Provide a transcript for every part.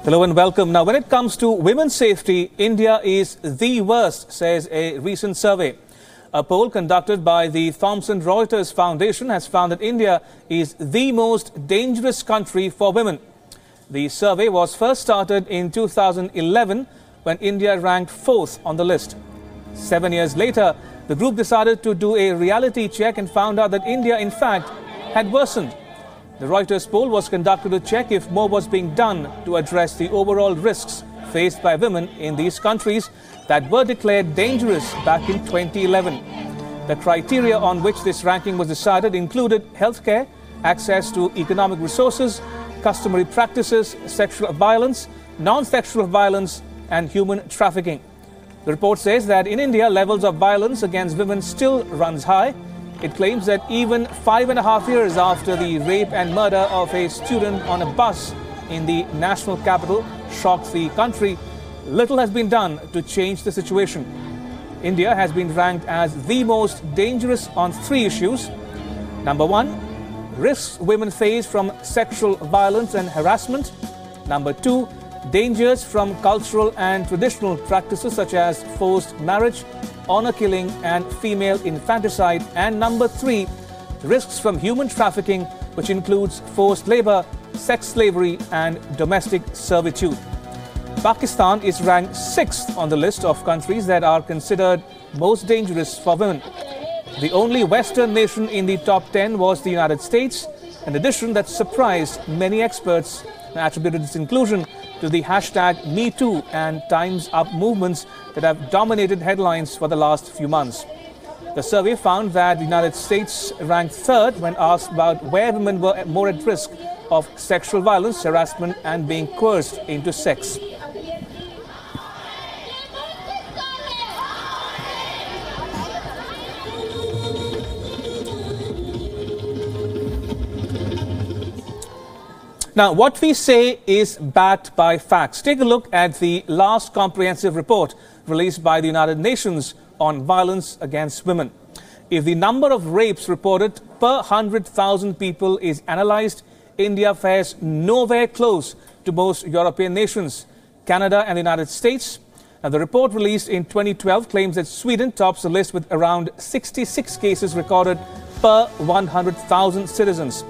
Hello and welcome. Now, when it comes to women's safety, India is the worst, says a recent survey. A poll conducted by the Thomson Reuters Foundation has found that India is the most dangerous country for women. The survey was first started in 2011 when India ranked 4th on the list. 7 years later, the group decided to do a reality check and found out that India, in fact, had worsened. The Reuters poll was conducted to check if more was being done to address the overall risks faced by women in these countries that were declared dangerous back in 2011. The criteria on which this ranking was decided included healthcare, access to economic resources, customary practices, sexual violence, non-sexual violence, and human trafficking. The report says that in India, levels of violence against women still runs high. It claims that even 5.5 years after the rape and murder of a student on a bus in the national capital shocked the country, little has been done to change the situation. India has been ranked as the most dangerous on 3 issues. Number 1, risks women face from sexual violence and harassment. Number 2, dangers from cultural and traditional practices such as forced marriage, honor killing and female infanticide. And number 3, risks from human trafficking, which includes forced labor, sex slavery and domestic servitude. Pakistan is ranked 6th on the list of countries that are considered most dangerous for women. The only Western nation in the top 10 was the United States, an addition that surprised many experts and attributed its inclusion to the hashtag #MeToo and Time's Up movements that have dominated headlines for the last few months. The survey found that the United States ranked 3rd when asked about where women were more at risk of sexual violence, harassment and being coerced into sex. Now, what we say is backed by facts. Take a look at the last comprehensive report released by the United Nations on violence against women. If the number of rapes reported per 100,000 people is analyzed, India fares nowhere close to most European nations, Canada and the United States. Now, the report released in 2012 claims that Sweden tops the list with around 66 cases recorded per 100,000 citizens.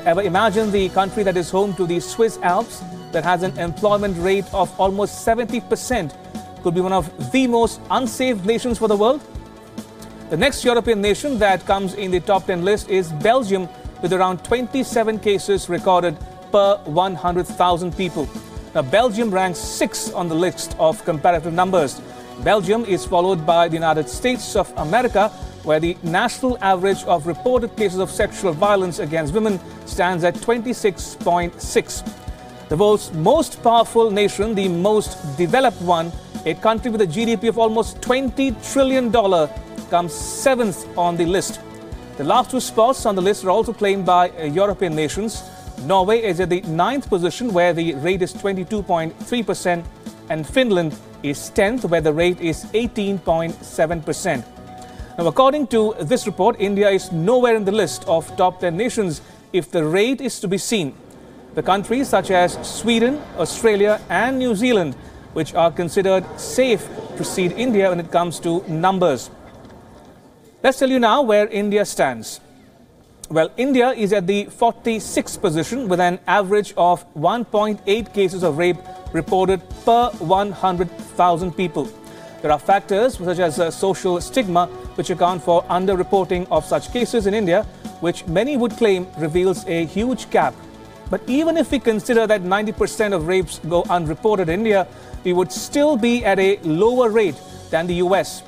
Ever imagine the country that is home to the Swiss Alps that has an employment rate of almost 70% could be one of the most unsafe nations for the world? The next European nation that comes in the top 10 list is Belgium with around 27 cases recorded per 100,000 people. Now, Belgium ranks 6th on the list of comparative numbers. Belgium is followed by the United States of America, where the national average of reported cases of sexual violence against women stands at 26.6. The world's most powerful nation, the most developed one, a country with a GDP of almost $20 trillion, comes 7th on the list. The last 2 spots on the list are also claimed by European nations. Norway is at the 9th position, where the rate is 22.3%, and Finland is 10th, where the rate is 18.7%. Now, according to this report, India is nowhere in the list of top 10 nations if the rate is to be seen. The countries such as Sweden, Australia and New Zealand, which are considered safe, precede India when it comes to numbers. Let's tell you now where India stands. Well, India is at the 46th position with an average of 1.8 cases of rape reported per 100,000 people. There are factors such as social stigma which account for underreporting of such cases in India, which many would claim reveals a huge gap. But even if we consider that 90% of rapes go unreported in India, we would still be at a lower rate than the US.